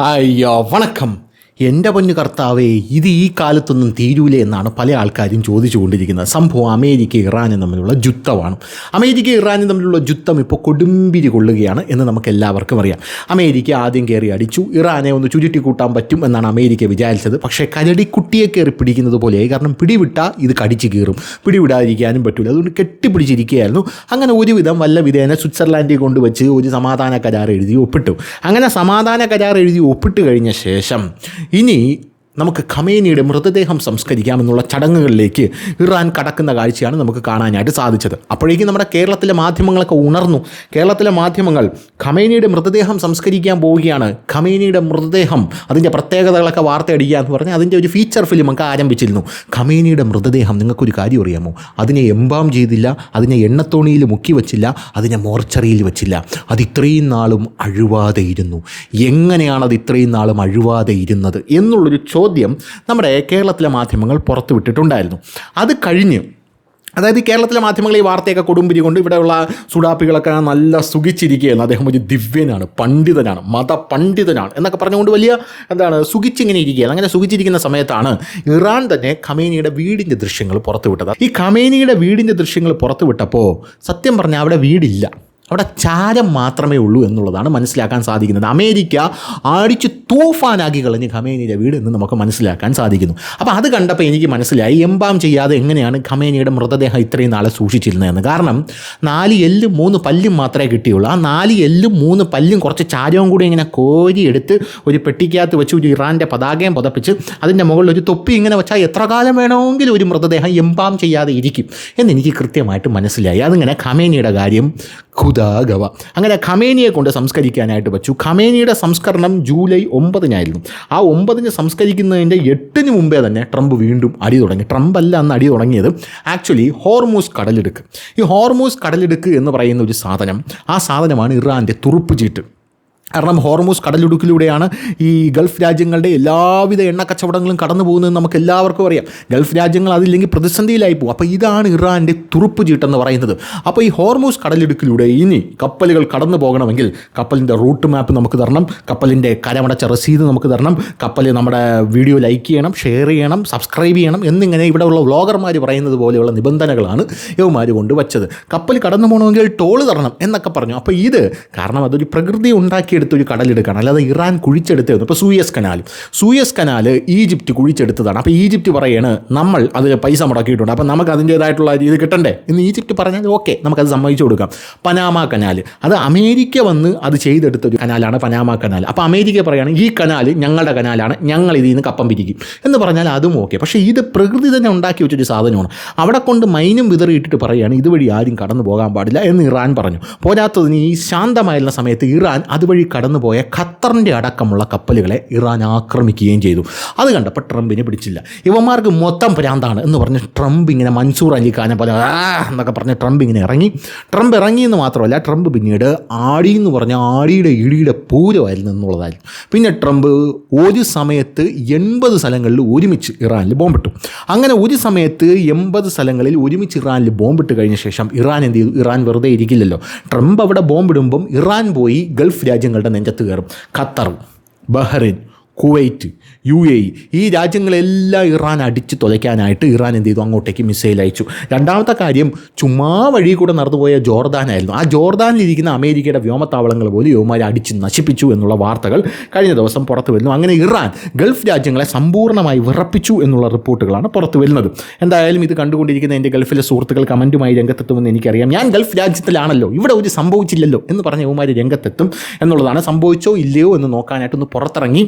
അയ്യോ വണക്കം. എൻ്റെ പൊന്നു കർത്താവേ, ഇത് ഈ കാലത്തൊന്നും തീരൂലേ എന്നാണ് പല ആൾക്കാരും ചോദിച്ചു കൊണ്ടിരിക്കുന്നത്. സംഭവം അമേരിക്ക ഇറാനും തമ്മിലുള്ള യുദ്ധമാണ്. അമേരിക്ക ഇറാനും തമ്മിലുള്ള യുദ്ധം ഇപ്പോൾ കൊടുമ്പിരി കൊള്ളുകയാണ് എന്ന് നമുക്ക് എല്ലാവർക്കും അറിയാം. അമേരിക്ക ആദ്യം കയറി അടിച്ചു. ഇറാനെ ഒന്ന് ചുരുട്ടി കൂട്ടാൻ പറ്റും എന്നാണ് അമേരിക്ക വിചാരിച്ചത്. പക്ഷേ കരടിക്കുട്ടിയെ കയറി പിടിക്കുന്നത് പോലെയായി. കാരണം പിടിവിട്ടാൽ ഇത് കടിച്ചു കീറും, പിടിവിടാതിരിക്കാനും പറ്റില്ല. അതുകൊണ്ട് കെട്ടിപ്പിടിച്ചിരിക്കുകയായിരുന്നു. അങ്ങനെ ഒരുവിധം വല്ല വിധേന സ്വിറ്റ്സർലാൻഡിൽ കൊണ്ടുവച്ച് ഒരു സമാധാന കരാർ എഴുതി ഒപ്പിട്ടു. അങ്ങനെ സമാധാന കരാർ എഴുതി ഒപ്പിട്ട് കഴിഞ്ഞ ശേഷം ഇനി നമുക്ക് ഖമേനിയുടെ മൃതദേഹം സംസ്കരിക്കാമെന്നുള്ള ചടങ്ങുകളിലേക്ക് ഇറാൻ കടക്കുന്ന കാഴ്ചയാണ് നമുക്ക് കാണാനായിട്ട് സാധിച്ചത്. അപ്പോഴേക്കും നമ്മുടെ കേരളത്തിലെ മാധ്യമങ്ങളൊക്കെ ഉണർന്നു. കേരളത്തിലെ മാധ്യമങ്ങൾ ഖമേനിയുടെ മൃതദേഹം സംസ്കരിക്കാൻ പോവുകയാണ്, ഖമേനിയുടെ മൃതദേഹം അതിൻ്റെ പ്രത്യേകതകളൊക്കെ വാർത്തയടിക്കുക എന്ന് പറഞ്ഞ് അതിൻ്റെ ഒരു ഫീച്ചർ ഫിലിമൊക്കെ ആരംഭിച്ചിരുന്നു. ഖമേനിയുടെ മൃതദേഹം, നിങ്ങൾക്കൊരു കാര്യം അറിയാമോ, അതിനെ എംബാം ചെയ്തില്ല, അതിനെ എണ്ണത്തോണിയിൽ മുക്കി വച്ചില്ല, അതിനെ മോർച്ചറിയിൽ വെച്ചില്ല. അത് ഇത്രയും നാളും അഴുവാതെ ഇരുന്നു. എങ്ങനെയാണത് ഇത്രയും നാളും അഴുവാതെ ഇരുന്നത് എന്നുള്ളൊരു ചോദ്യം നമ്മുടെ കേരളത്തിലെ മാധ്യമങ്ങൾ പുറത്തുവിട്ടിട്ടുണ്ടായിരുന്നു. അത് കഴിഞ്ഞ്, അതായത് കേരളത്തിലെ മാധ്യമങ്ങൾ ഈ വാർത്തയൊക്കെ കൊടുമ്പിരി കൊണ്ട് ഇവിടെയുള്ള സുഡാപ്പികളൊക്കെ നല്ല സുഖിച്ചിരിക്കുകയായിരുന്നു. അദ്ദേഹം ഒരു ദിവ്യനാണ്, പണ്ഡിതനാണ്, മതപണ്ഡിതനാണ് എന്നൊക്കെ പറഞ്ഞുകൊണ്ട് വലിയ സുഖിച്ചിങ്ങനെ ഇരിക്കുകയാണ്. അങ്ങനെ സുഖിച്ചിരിക്കുന്ന സമയത്താണ് ഇറാൻ തന്നെ ഖമേനിയുടെ വീടിൻ്റെ ദൃശ്യങ്ങൾ പുറത്തുവിട്ടത്. ഈ ഖമേനിയുടെ വീടിൻ്റെ ദൃശ്യങ്ങൾ പുറത്തുവിട്ടപ്പോൾ സത്യം പറഞ്ഞാൽ അവിടെ വീടില്ല, അവിടെ ചാരം മാത്രമേ ഉള്ളൂ എന്നുള്ളതാണ് മനസ്സിലാക്കാൻ സാധിക്കുന്നത്. അമേരിക്ക അടിച്ച് തൂഫാനാക്കി കളഞ്ഞ് ഖമേനിയുടെ വീട് എന്ന് നമുക്ക് മനസ്സിലാക്കാൻ സാധിക്കുന്നു. അപ്പോൾ അത് കണ്ടപ്പോൾ എനിക്ക് മനസ്സിലായി എംബാം ചെയ്യാതെ എങ്ങനെയാണ് ഖമേനിയുടെ മൃതദേഹം ഇത്രയും നാളെ സൂക്ഷിച്ചിരുന്നതെന്ന്. കാരണം 4 എല്ലും 3 പല്ലും മാത്രമേ കിട്ടിയുള്ളൂ. ആ 4 എല്ലും 3 പല്ലും കുറച്ച് ചാരവും കൂടി ഇങ്ങനെ കോരിയെടുത്ത് ഒരു പെട്ടിക്കകത്ത് വെച്ച് ഒരു ഇറാൻ്റെ പതാകയും പുതപ്പിച്ച് അതിൻ്റെ മുകളിൽ ഒരു തൊപ്പി ഇങ്ങനെ വെച്ചാൽ എത്ര കാലം വേണമെങ്കിലും ഒരു മൃതദേഹം എംബാം ചെയ്യാതെ ഇരിക്കും എന്നെനിക്ക് കൃത്യമായിട്ട് മനസ്സിലായി. അതിങ്ങനെ ഖമേനിയുടെ കാര്യം ഖുദാഗവ. അങ്ങനെ ഖമേനിയെ കൊണ്ട് സംസ്കരിക്കാനായിട്ട് വെച്ചു. ഖമേനിയുടെ സംസ്കരണം ജൂലൈ 9-നായിരുന്നു. ആ 9-ന് സംസ്കരിക്കുന്നതിൻ്റെ 8-ന് മുമ്പേ തന്നെ ട്രംപ് വീണ്ടും അടി തുടങ്ങി. ട്രംപ് അല്ല അന്ന് അടി തുടങ്ങിയത്, ആക്ച്വലി ഹോർമൂസ് കടലിടുക്ക്. ഈ ഹോർമൂസ് കടലിടുക്ക് എന്ന് പറയുന്ന ഒരു സാധനം, ആ സാധനമാണ് ഇറാൻ്റെ തുറുപ്പ് ചീട്ട്. കാരണം ഹോർമൂസ് കടലിടുക്കിലൂടെയാണ് ഈ ഗൾഫ് രാജ്യങ്ങളുടെ എല്ലാവിധ എണ്ണ കച്ചവടങ്ങളും കടന്നു പോകുന്നതെന്ന് നമുക്ക് എല്ലാവർക്കും അറിയാം. ഗൾഫ് രാജ്യങ്ങൾ അതില്ലെങ്കിൽ പ്രതിസന്ധിയിലായി പോകും. അപ്പോൾ ഇതാണ് ഇറാൻ്റെ തുറുപ്പ് ചീട്ടെന്ന് പറയുന്നത്. അപ്പോൾ ഈ ഹോർമൂസ് കടലിടുക്കിലൂടെ ഇനി കപ്പലുകൾ കടന്നു പോകണമെങ്കിൽ കപ്പലിൻ്റെ റൂട്ട് മാപ്പ് നമുക്ക് തരണം, കപ്പലിൻ്റെ കരമടച്ച രസീത് നമുക്ക് തരണം, കപ്പൽ നമ്മുടെ വീഡിയോ ലൈക്ക് ചെയ്യണം, ഷെയർ ചെയ്യണം, സബ്സ്ക്രൈബ് ചെയ്യണം എന്നിങ്ങനെ ഇവിടെയുള്ള വ്ളോഗർമാർ പറയുന്നത് പോലെയുള്ള നിബന്ധനകളാണ് യവന്മാർ കൊണ്ടുവച്ചത്. കപ്പൽ കടന്നു പോകണമെങ്കിൽ ടോള് തരണം എന്നൊക്കെ പറഞ്ഞു. അപ്പോൾ ഇത് കാരണം അതൊരു പ്രകൃതി ഉണ്ടാക്കിയെടുത്തൊരു കടലെടുക്കാണ്, അല്ലാതെ ഇറാൻ കുഴിച്ചെടുത്തത്. ഇപ്പോൾ സൂയസ് കനാൽ ഈജിപ്റ്റ് കുഴിച്ചെടുത്തതാണ്. അപ്പോൾ ഈജിപ്റ്റ് പറയാണ് നമ്മൾ അതിൽ പൈസ മുടക്കിയിട്ടുണ്ട്, അപ്പോൾ നമുക്ക് അതിൻ്റേതായിട്ടുള്ള രീതി കിട്ടണ്ടേ എന്ന് ഈജിപ്റ്റ് പറഞ്ഞാൽ ഓക്കെ, നമുക്കത് സമ്മതിച്ചു കൊടുക്കാം. പനാമ കനാൽ, അത് അമേരിക്ക വന്ന് അത് ചെയ്തെടുത്ത ഒരു കനാലാണ് പനാമ കനാൽ. അപ്പോൾ അമേരിക്ക പറയാണ് ഈ കനാൽ ഞങ്ങളുടെ കനാലാണ്, ഞങ്ങൾ ഇതിൽ നിന്ന് കപ്പം പിരിക്കും എന്ന് പറഞ്ഞാൽ അതും ഓക്കെ. പക്ഷേ ഇത് പ്രകൃതി തന്നെ ഉണ്ടാക്കി വെച്ചൊരു സാധനമാണ്. അവിടെ കൊണ്ട് മൈനും വിതറിയിട്ടിട്ട് പറയുകയാണ് ഇതുവഴി ആരും കടന്നു പോകാൻ പാടില്ല എന്ന് ഇറാൻ പറഞ്ഞു. പോരാത്തതിന് ഈ ശാന്തമായിരുന്ന സമയത്ത് ഇറാൻ അതുവഴി കടന്നുപോയ ഖത്തറിൻ്റെ അടക്കമുള്ള കപ്പലുകളെ ഇറാൻ ആക്രമിക്കുകയും ചെയ്തു. അത് കണ്ടപ്പോൾ ട്രംപിനെ പിടിച്ചില്ല. ഇവന്മാർക്ക് മൊത്തം ഭ്രാന്താണ് എന്ന് പറഞ്ഞ് ട്രംപ് ഇങ്ങനെ മൻസൂർ അലി ഖാനെ പോലെ എന്നൊക്കെ പറഞ്ഞ് ട്രംപ് ഇങ്ങനെ ഇറങ്ങി. ട്രംപ് ഇറങ്ങിയെന്ന് മാത്രമല്ല, ട്രംപ് പിന്നീട് ആടി എന്ന് പറഞ്ഞാൽ ആടിയുടെ ഇടിയുടെ പൂരമായിരുന്നു എന്നുള്ളതായിരുന്നു. പിന്നെ ട്രംപ് ഒരു സമയത്ത് 80 സ്ഥലങ്ങളിൽ ഒരുമിച്ച് ഇറാനിൽ ബോംബിട്ടു. അങ്ങനെ ഒരു സമയത്ത് 80 സ്ഥലങ്ങളിൽ ഒരുമിച്ച് ഇറാനിൽ ബോംബിട്ട് കഴിഞ്ഞ ശേഷം ഇറാൻ എന്ത് ചെയ്തു? ഇറാൻ വെറുതെ ഇരിക്കില്ലല്ലോ. ട്രംപ് അവിടെ ബോംബിടുമ്പം ഇറാൻ പോയി ഗൾഫ് രാജ്യങ്ങളുടെ നെഞ്ചത്ത് കയറും. ഖത്തർ, ബഹ്റൈൻ, കുവൈറ്റ്, UAE ഈ രാജ്യങ്ങളെല്ലാം ഇറാൻ അടിച്ച് തുലയ്ക്കാനായിട്ട് ഇറാൻ എന്ത് ചെയ്തു? അങ്ങോട്ടേക്ക് മിസൈൽ അയച്ചു. രണ്ടാമത്തെ കാര്യം, ചുമ്മാ വഴി കൂടെ നടന്നുപോയ ജോർദാനായിരുന്നു. ആ ജോർദാനിലിരിക്കുന്ന അമേരിക്കയുടെ വ്യോമത്താവളങ്ങൾ പോലും യുവമാരെ അടിച്ച് നശിപ്പിച്ചു എന്നുള്ള വാർത്തകൾ കഴിഞ്ഞ ദിവസം പുറത്തു വരുന്നു. അങ്ങനെ ഇറാൻ ഗൾഫ് രാജ്യങ്ങളെ സമ്പൂർണ്ണമായി വിറപ്പിച്ചു എന്നുള്ള റിപ്പോർട്ടുകളാണ് പുറത്തു വരുന്നത്. എന്തായാലും ഇത് കണ്ടുകൊണ്ടിരിക്കുന്ന എൻ്റെ ഗൾഫിലെ സുഹൃത്തുക്കൾ കമൻറ്റുമായി രംഗത്തെത്തുമെന്ന് എനിക്കറിയാം. ഞാൻ ഗൾഫ് രാജ്യത്തിലാണല്ലോ, ഇവിടെ ഒരു സംഭവിച്ചില്ലല്ലോ എന്ന് പറഞ്ഞ യുവമാർ രംഗത്തെത്തും എന്നുള്ളതാണ്. സംഭവിച്ചോ ഇല്ലയോ എന്ന് നോക്കാനായിട്ടൊന്ന് പുറത്തിറങ്ങി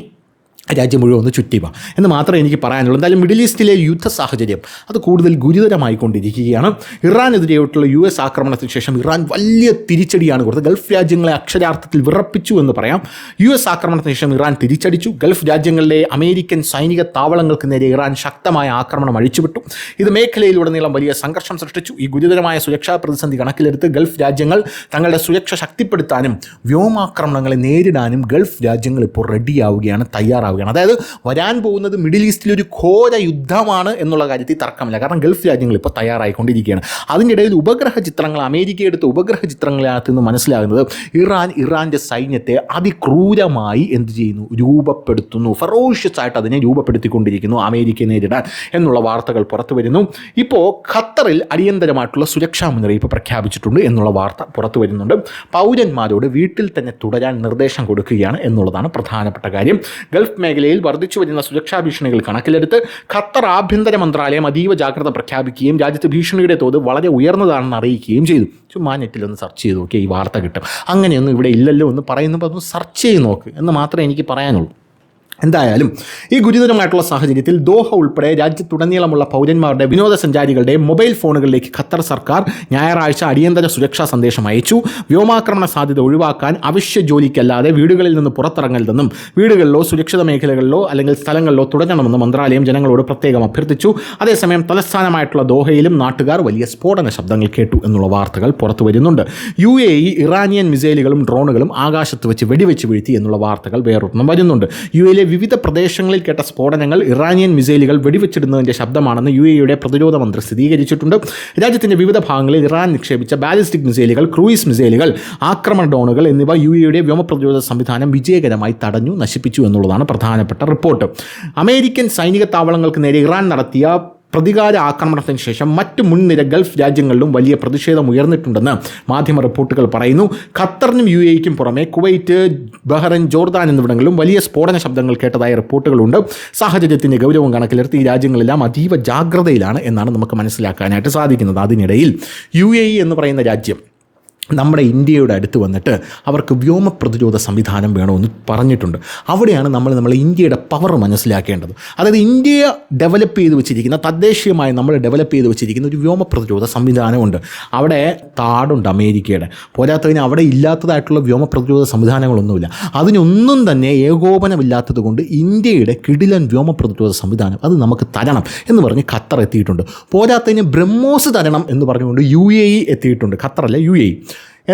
രാജ്യം മുഴുവൻ ഒന്ന് ചുറ്റിവാ എന്ന് മാത്രമേ എനിക്ക് പറയാനുള്ളൂ. എന്തായാലും മിഡിൽ ഈസ്റ്റിലെ യുദ്ധ സാഹചര്യം അത് കൂടുതൽ ഗുരുതരമായിക്കൊണ്ടിരിക്കുകയാണ്. ഇറാനെതിരെയായിട്ടുള്ള US ആക്രമണത്തിന് ശേഷം ഇറാൻ വലിയ തിരിച്ചടിയാണ് കൊടുത്തത്. ഗൾഫ് രാജ്യങ്ങളെ അക്ഷരാർത്ഥത്തിൽ വിറപ്പിച്ചു എന്ന് പറയാം. US ആക്രമണത്തിന് ശേഷം ഇറാൻ തിരിച്ചടിച്ചു. ഗൾഫ് രാജ്യങ്ങളിലെ അമേരിക്കൻ സൈനിക താവളങ്ങൾക്ക് നേരെ ഇറാൻ ശക്തമായ ആക്രമണം അഴിച്ചുവിട്ടു. ഇത് മേഖലയിലുടനീളം വലിയ സംഘർഷം സൃഷ്ടിച്ചു. ഈ ഗുരുതരമായ സുരക്ഷാ പ്രതിസന്ധി കണക്കിലെടുത്ത് ഗൾഫ് രാജ്യങ്ങൾ തങ്ങളുടെ സുരക്ഷ ശക്തിപ്പെടുത്താനും വ്യോമാക്രമണങ്ങളെ നേരിടാനും ഗൾഫ് രാജ്യങ്ങൾ ഇപ്പോൾ റെഡിയാവുകയാണ്, തയ്യാറാവുകയാണ്. മനസ്സിലാവുകയാണ്. അതായത് വരാൻ പോകുന്നത് മിഡിൽ ഈസ്റ്റിലൊരു ഘോര യുദ്ധമാണ് എന്നുള്ള കാര്യത്തിൽ തർക്കമില്ല. കാരണം ഗൾഫ് രാജ്യങ്ങൾ ഇപ്പോൾ തയ്യാറായിക്കൊണ്ടിരിക്കുകയാണ്. അതിൻ്റെ ഇടയിൽ ഉപഗ്രഹ ചിത്രങ്ങൾ, അമേരിക്ക എടുത്ത ഉപഗ്രഹ ചിത്രങ്ങളകത്ത് നിന്ന് മനസ്സിലാകുന്നത് ഇറാൻ്റെ സൈന്യത്തെ അതിക്രൂരമായി എന്ത് ചെയ്യുന്നു, രൂപപ്പെടുത്തുന്നു, ഫെറോഷ്യസ് ആയിട്ട് അതിനെ രൂപപ്പെടുത്തിക്കൊണ്ടിരിക്കുന്നു അമേരിക്കയെ നേരിടാൻ എന്നുള്ള വാർത്തകൾ പുറത്തു വരുന്നു. ഇപ്പോൾ ഖത്തറിൽ അടിയന്തരമായിട്ടുള്ള സുരക്ഷാ മുന്നറിയിപ്പ് പ്രഖ്യാപിച്ചിട്ടുണ്ട് എന്നുള്ള വാർത്ത പുറത്തു വരുന്നുണ്ട്. പൗരന്മാരോട് വീട്ടിൽ തന്നെ തുടരാൻ നിർദ്ദേശം കൊടുക്കുകയാണ് എന്നുള്ളതാണ് പ്രധാനപ്പെട്ട കാര്യം. ഗൾഫ് മേഖലയിൽ വർദ്ധിച്ചു വരുന്ന സുരക്ഷാ ഭീഷണികൾ കണക്കിലെടുത്ത് ഖത്തർ ആഭ്യന്തര മന്ത്രാലയം അതീവ ജാഗ്രത പ്രഖ്യാപിക്കുകയും രാജ്യത്ത് ഭീഷണിയുടെ തോത് വളരെ ഉയർന്നതാണെന്ന് അറിയിക്കുകയും ചെയ്തു. ചുമ്മാ നെറ്റിലൊന്ന് സെർച്ച് ചെയ്ത് നോക്കിയാൽ ഈ വാർത്ത കിട്ടും. അങ്ങനെയൊന്നും ഇവിടെ ഇല്ലല്ലോ എന്ന് പറയുമ്പോൾ അതൊന്ന് സെർച്ച് ചെയ്ത് നോക്ക് എന്ന് മാത്രമേ എനിക്ക് പറയാനുള്ളൂ. എന്തായാലും ഈ ഗുരുതരമായിട്ടുള്ള സാഹചര്യത്തിൽ ദോഹ ഉൾപ്പെടെ രാജ്യത്തുടനീളമുള്ള പൗരന്മാരുടെ വിനോദസഞ്ചാരികളുടെ മൊബൈൽ ഫോണുകളിലേക്ക് ഖത്തർ സർക്കാർ ഞായറാഴ്ച അടിയന്തര സുരക്ഷാ സന്ദേശം അയച്ചു. വ്യോമാക്രമണ സാധ്യത ഒഴിവാക്കാൻ അവശ്യ ജോലിക്കല്ലാതെ വീടുകളിൽ നിന്ന് പുറത്തിറങ്ങരുതെന്നും വീടുകളിലോ സുരക്ഷിത മേഖലകളിലോ അല്ലെങ്കിൽ സ്ഥലങ്ങളിലോ തുടരണമെന്നും മന്ത്രാലയം ജനങ്ങളോട് പ്രത്യേകം അഭ്യർത്ഥിച്ചു. അതേസമയം തലസ്ഥാനമായിട്ടുള്ള ദോഹയിലും നാട്ടുകാർ വലിയ സ്ഫോടന ശബ്ദങ്ങൾ കേട്ടു എന്നുള്ള വാർത്തകൾ പുറത്തു വരുന്നുണ്ട്. UAE ഇറാനിയൻ മിസൈലുകളും ഡ്രോണുകളും ആകാശത്ത് വെച്ച് വെടിവെച്ച് വീഴ്ത്തി എന്നുള്ള വാർത്തകൾ വേറൊരെണ്ണം വരുന്നുണ്ട്. UAE വിവിധ പ്രദേശങ്ങളിൽ കേട്ട സ്ഫോടനങ്ങൾ ഇറാനിയൻ മിസൈലുകൾ വെടിവെച്ചിടുന്നതിൻ്റെ ശബ്ദമാണെന്ന് UAEയുടെ പ്രതിരോധ മന്ത്രി സ്ഥിരീകരിച്ചിട്ടുണ്ട്. രാജ്യത്തിൻ്റെ വിവിധ ഭാഗങ്ങളിൽ ഇറാൻ നിക്ഷേപിച്ച ബാലിസ്റ്റിക് മിസൈലുകൾ, ക്രൂയിസ് മിസൈലുകൾ, ആക്രമണ ഡ്രോണുകൾ എന്നിവ UAEയുടെ വ്യോമപ്രതിരോധ സംവിധാനം വിജയകരമായി തടഞ്ഞു, നശിപ്പിച്ചു എന്നുള്ളതാണ് പ്രധാനപ്പെട്ട റിപ്പോർട്ട്. അമേരിക്കൻ സൈനിക താവളങ്ങൾക്ക് നേരെ ഇറാൻ നടത്തിയ പ്രതികാര ആക്രമണത്തിന് ശേഷം മറ്റ് മുൻനിര ഗൾഫ് രാജ്യങ്ങളിലും വലിയ പ്രതിഷേധം ഉയർന്നിട്ടുണ്ടെന്ന് മാധ്യമ റിപ്പോർട്ടുകൾ പറയുന്നു. ഖത്തറിനും UAEക്കും പുറമെ കുവൈറ്റ്, ബഹ്റൈൻ, ജോർദാൻ എന്നിവിടങ്ങളിലും വലിയ സ്ഫോടന ശബ്ദങ്ങൾ കേട്ടതായ റിപ്പോർട്ടുകളുണ്ട്. സാഹചര്യത്തിൻ്റെ ഗൗരവം കണക്കിലെടുത്ത് ഈ രാജ്യങ്ങളെല്ലാം അതീവ ജാഗ്രതയിലാണ് എന്നാണ് നമുക്ക് മനസ്സിലാക്കാനായിട്ട് സാധിക്കുന്നത്. അതിനിടയിൽ UAE എന്ന് പറയുന്ന രാജ്യം നമ്മുടെ ഇന്ത്യയുടെ അടുത്ത് വന്നിട്ട് അവർക്ക് വ്യോമ പ്രതിരോധ സംവിധാനം വേണമെന്ന് പറഞ്ഞിട്ടുണ്ട്. അവിടെയാണ് നമ്മൾ ഇന്ത്യയുടെ പവർ മനസ്സിലാക്കേണ്ടത്. അതായത് ഇന്ത്യ ഡെവലപ്പ് ചെയ്ത് വെച്ചിരിക്കുന്ന, തദ്ദേശീയമായി നമ്മൾ ഡെവലപ്പ് ചെയ്ത് വെച്ചിരിക്കുന്ന ഒരു വ്യോമ പ്രതിരോധ സംവിധാനമുണ്ട്. അവിടെ താടുണ്ട് അമേരിക്കയുടെ. പോരാത്തതിന് അവിടെ ഇല്ലാത്തതായിട്ടുള്ള വ്യോമ പ്രതിരോധ സംവിധാനങ്ങളൊന്നുമില്ല. അതിനൊന്നും തന്നെ ഏകോപനമില്ലാത്തത് കൊണ്ട് ഇന്ത്യയുടെ കിടിലൻ വ്യോമ പ്രതിരോധ സംവിധാനം അത് നമുക്ക് തരണം എന്ന് പറഞ്ഞ് ഖത്തർ എത്തിയിട്ടുണ്ട്. പോരാത്തതിന് ബ്രഹ്മോസ് തരണം എന്ന് പറഞ്ഞുകൊണ്ട് UAE എത്തിയിട്ടുണ്ട്. ഖത്തറല്ല, UAE.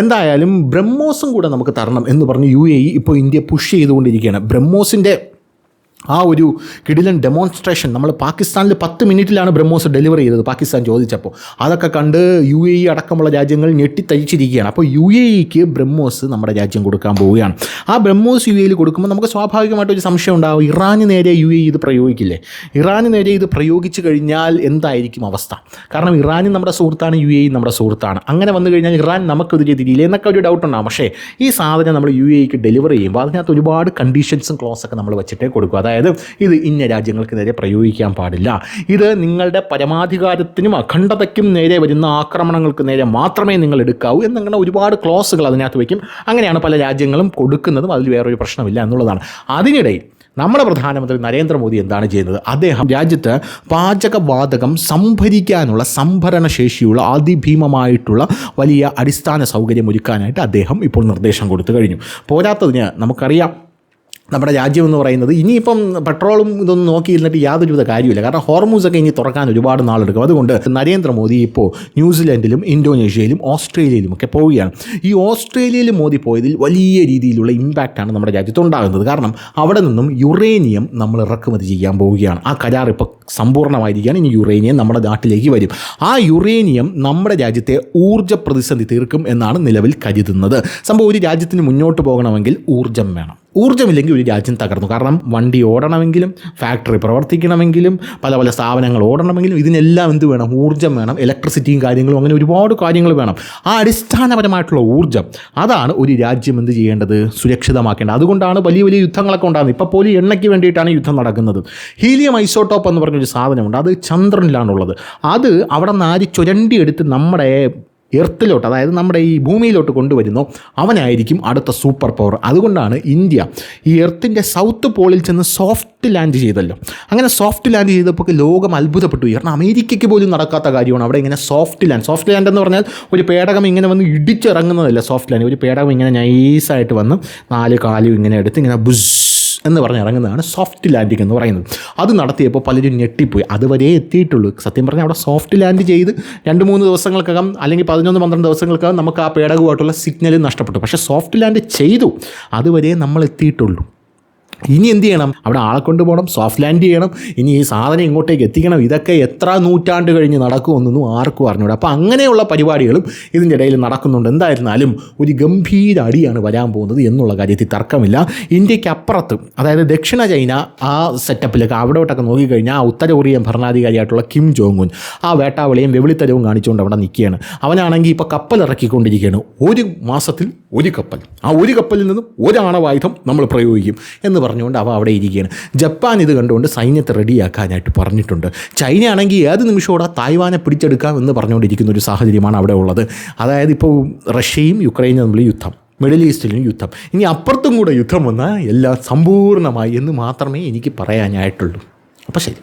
എന്തായാലും ബ്രഹ്മോസും കൂടെ നമുക്ക് തരണം എന്ന് പറഞ്ഞ് UAE ഇപ്പോൾ ഇന്ത്യ പുഷ് ചെയ്തുകൊണ്ടിരിക്കുകയാണ്. ബ്രഹ്മോസിൻ്റെ ആ ഒരു കിടിലൻ ഡെമോൺസ്ട്രേഷൻ നമ്മൾ പാകിസ്ഥാനിൽ 10 മിനിറ്റിലാണ് ബ്രഹ്മോസ് ഡെലിവറി ചെയ്തത് പാകിസ്ഥാൻ ചോദിച്ചപ്പോൾ. അതൊക്കെ കണ്ട് UAE അടക്കമുള്ള രാജ്യങ്ങൾ ഞെട്ടിത്തരിച്ചിരിക്കുകയാണ്. അപ്പോൾ UAEക്ക് ബ്രഹ്മോസ് നമ്മുടെ രാജ്യം കൊടുക്കാൻ പോവുകയാണ്. ആ ബ്രഹ്മോസ് UAEയിൽ കൊടുക്കുമ്പോൾ നമുക്ക് സ്വാഭാവികമായിട്ടൊരു സംശയം ഉണ്ടാകും, ഇറാന് നേരെ UAE ഇത് പ്രയോഗിക്കില്ലേ? ഇറാന് നേരെ ഇത് പ്രയോഗിച്ചു കഴിഞ്ഞാൽ എന്തായിരിക്കും അവസ്ഥ? കാരണം ഇറാനും നമ്മുടെ സുഹൃത്താണ്, UAE നമ്മുടെ സുഹൃത്താണ്. അങ്ങനെ വന്നു കഴിഞ്ഞാൽ ഇറാൻ നമുക്കെതിരെ തിരിയില്ലേ എന്നൊക്കെ ഒരു ഡൗട്ട് ഉണ്ടാകും. പക്ഷേ ഈ സാധനം നമ്മൾ UAEക്ക് ഡെലിവറി ചെയ്യുമ്പോൾ അതിനകത്ത് ഒരുപാട് കണ്ടീഷൻസും ക്ലോസൊക്കെ നമ്മൾ വെച്ചിട്ടേ കൊടുക്കും. അതായത് ഇത് ഇന്ന രാജ്യങ്ങൾക്ക് നേരെ പ്രയോഗിക്കാൻ പാടില്ല, ഇത് നിങ്ങളുടെ പരമാധികാരത്തിനും അഖണ്ഡതയ്ക്കും നേരെ വരുന്ന ആക്രമണങ്ങൾക്ക് നേരെ മാത്രമേ നിങ്ങൾ എടുക്കാവൂ എന്നങ്ങനെ ഒരുപാട് ക്ലോസുകൾ അതിനകത്ത് വയ്ക്കും. അങ്ങനെയാണ് പല രാജ്യങ്ങളും കൊടുക്കുന്നതും. അതിൽ വേറൊരു പ്രശ്നമില്ല എന്നുള്ളതാണ്. അതിനിടയിൽ നമ്മുടെ പ്രധാനമന്ത്രി നരേന്ദ്രമോദി എന്താണ് ചെയ്യുന്നത്? അദ്ദേഹം രാജ്യത്ത് പാചകവാതകം സംഭരിക്കാനുള്ള, സംഭരണ ശേഷിയുള്ള അതിഭീമമായിട്ടുള്ള വലിയ അടിസ്ഥാന സൗകര്യം ഒരുക്കാനായിട്ട് അദ്ദേഹം ഇപ്പോൾ നിർദ്ദേശം കൊടുത്തു കഴിഞ്ഞു. പോരാത്തതിന് നമുക്കറിയാം നമ്മുടെ രാജ്യം എന്ന് പറയുന്നത് ഇനിയിപ്പം പെട്രോളും ഇതൊന്നും നോക്കിയിരുന്നിട്ട് യാതൊരുവിധ കാര്യമില്ല. കാരണം ഹോർമൂസൊക്കെ ഇനി തുറക്കാൻ ഒരുപാട് നാളെടുക്കും. അതുകൊണ്ട് നരേന്ദ്രമോദി ഇപ്പോൾ ന്യൂസിലൻഡിലും ഇന്തോനേഷ്യയിലും ഓസ്ട്രേലിയയിലുമൊക്കെ പോവുകയാണ്. ഈ ഓസ്ട്രേലിയയിൽ മോദി പോയതിൽ വലിയ രീതിയിലുള്ള ഇമ്പാക്റ്റാണ് നമ്മുടെ രാജ്യത്ത് ഉണ്ടാകുന്നത്. കാരണം അവിടെ നിന്നും യുറേനിയം നമ്മൾ ഇറക്കുമതി ചെയ്യാൻ പോവുകയാണ്. ആ കരാർ ഇപ്പോൾ സമ്പൂർണ്ണമായിരിക്കുകയാണ്. ഇനി യുറേനിയം നമ്മുടെ നാട്ടിലേക്ക് വരും. ആ യുറേനിയം നമ്മുടെ രാജ്യത്തെ ഊർജ്ജ പ്രതിസന്ധി തീർക്കും എന്നാണ് നിലവിൽ കരുതുന്നത്. സംഭവം ഒരു രാജ്യത്തിന് മുന്നോട്ട് പോകണമെങ്കിൽ ഊർജ്ജം വേണം. ഊർജ്ജമില്ലെങ്കിൽ ഒരു രാജ്യം തകർന്നു. കാരണം വണ്ടി ഓടണമെങ്കിലും, ഫാക്ടറി പ്രവർത്തിക്കണമെങ്കിലും, പല പല സ്ഥാപനങ്ങൾ ഓടണമെങ്കിലും ഇതിനെല്ലാം എന്ത് വേണം? ഊർജ്ജം വേണം. ഇലക്ട്രിസിറ്റിയും കാര്യങ്ങളും അങ്ങനെ ഒരുപാട് കാര്യങ്ങൾ വേണം. ആ അടിസ്ഥാനപരമായിട്ടുള്ള ഊർജ്ജം അതാണ് ഒരു രാജ്യം എന്ത് ചെയ്യേണ്ടത്? സുരക്ഷിതമാക്കേണ്ടത്. അതുകൊണ്ടാണ് വലിയ വലിയ യുദ്ധങ്ങളൊക്കെ ഉണ്ടാകുന്നത്. ഇപ്പോൾ പോലും എണ്ണയ്ക്ക് വേണ്ടിയിട്ടാണ് യുദ്ധം നടക്കുന്നത്. ഹീലിയം ഐസോട്ടോപ്പ് എന്ന് പറഞ്ഞൊരു സാധനമുണ്ട്. അത് ചന്ദ്രനിലാണുള്ളത്. അത് അവിടെ നിന്ന് ആര് ചുരണ്ടിയെടുത്ത് നമ്മുടെ എർത്തിലോട്ട്, അതായത് നമ്മുടെ ഈ ഭൂമിയിലോട്ട് കൊണ്ടുവരുന്നു, അവനായിരിക്കും അടുത്ത സൂപ്പർ പവർ. അതുകൊണ്ടാണ് ഇന്ത്യ ഈ എർത്തിൻ്റെ സൗത്ത് പോളിൽ ചെന്ന് സോഫ്റ്റ് ലാൻഡ് ചെയ്തല്ലോ. അങ്ങനെ സോഫ്റ്റ് ലാൻഡ് ചെയ്തപ്പോൾ ലോകം അത്ഭുതപ്പെട്ടു. കാരണം അമേരിക്കയ്ക്ക് പോലും നടക്കാത്ത കാര്യമാണ് അവിടെ ഇങ്ങനെ സോഫ്റ്റ് ലാൻഡ് എന്ന് പറഞ്ഞാൽ ഒരു പേടകം ഇങ്ങനെ വന്ന് ഇടിച്ചിറങ്ങുന്നതല്ല. സോഫ്റ്റ് ലാൻഡ് ഒരു പേടകം ഇങ്ങനെ നൈസായിട്ട് വന്ന് 4 കാലും ഇങ്ങനെ എടുത്ത് ഇങ്ങനെ ബുസ് എന്ന് പറഞ്ഞ് ഇറങ്ങുന്നതാണ് സോഫ്റ്റ് ലാൻഡിങ് എന്ന് പറയുന്നത്. അത് നടത്തിയപ്പോൾ പലരും ഞെട്ടിപ്പോയി. അതുവരെ എത്തിയിട്ടുള്ളൂ. സത്യം പറഞ്ഞാൽ അവിടെ സോഫ്റ്റ് ലാൻഡ് ചെയ്ത് 2-3 ദിവസങ്ങൾക്കകം അല്ലെങ്കിൽ 11-12 ദിവസങ്ങൾക്കകം നമുക്ക് ആ പേടകമായിട്ടുള്ള സിഗ്നൽ നഷ്ടപ്പെട്ടു. പക്ഷേ സോഫ്റ്റ് ലാൻഡ് ചെയ്തു, അതുവരെ നമ്മൾ എത്തിയിട്ടുള്ളൂ. ഇനി എന്ത് ചെയ്യണം? അവിടെ ആളെ കൊണ്ടുപോകണം, സോഫ്റ്റ് ലാൻഡ് ചെയ്യണം, ഇനി ഈ സാധനം ഇങ്ങോട്ടേക്ക് എത്തിക്കണം. ഇതൊക്കെ എത്ര നൂറ്റാണ്ട് കഴിഞ്ഞ് നടക്കുമെന്നൊന്നും ആർക്കും അറിഞ്ഞൂടാ. അപ്പോൾ അങ്ങനെയുള്ള പരിപാടികളും ഇതിൻ്റെ ഇടയിൽ നടക്കുന്നുണ്ട്. എന്തായിരുന്നാലും ഒരു ഗംഭീര അടിയാണ് വരാൻ പോകുന്നത് എന്നുള്ള കാര്യത്തിൽ തർക്കമില്ല. ഇന്ത്യക്ക് അപ്പുറത്ത്, അതായത് ദക്ഷിണ ചൈന ആ സെറ്റപ്പിലൊക്കെ അവിടോട്ടൊക്കെ നോക്കിക്കഴിഞ്ഞാൽ ആ ഉത്തര കൊറിയൻ ഭരണാധികാരിയായിട്ടുള്ള കിം ജോങ് ഉൻ ആ വേട്ടാവളിയും വെവിളിത്തരവും കാണിച്ചുകൊണ്ട് അവിടെ നിൽക്കുകയാണ്. അവനാണെങ്കിൽ ഇപ്പോൾ കപ്പൽ ഇറക്കിക്കൊണ്ടിരിക്കുകയാണ്. ഒരു മാസത്തിൽ ഒരു കപ്പൽ, ആ ഒരു കപ്പലിൽ നിന്നും ഒരു ആണവായുധം നമ്മൾ പ്രയോഗിക്കും എന്ന് പറഞ്ഞുകൊണ്ട് അവ അവിടെ ഇരിക്കുകയാണ്. ജപ്പാൻ ഇത് കണ്ടുകൊണ്ട് സൈന്യത്തെ റെഡിയാക്കാനായിട്ട് പറഞ്ഞിട്ടുണ്ട്. ചൈന ആണെങ്കിൽ ഏത് നിമിഷത്തോടെ തായ്വാനെ പിടിച്ചെടുക്കാം എന്ന് പറഞ്ഞുകൊണ്ടിരിക്കുന്ന ഒരു സാഹചര്യമാണ് അവിടെ ഉള്ളത്. അതായത് ഇപ്പോൾ റഷ്യയും യുക്രൈനും തമ്മിൽ യുദ്ധം, മിഡിൽ ഈസ്റ്റിലും യുദ്ധം, ഇനി അപ്പുറത്തും കൂടെ യുദ്ധം വന്നാൽ എല്ലാം സമ്പൂർണ്ണമായി എന്ന് മാത്രമേ എനിക്ക് പറയാനായിട്ടുള്ളൂ. അപ്പോൾ ശരി.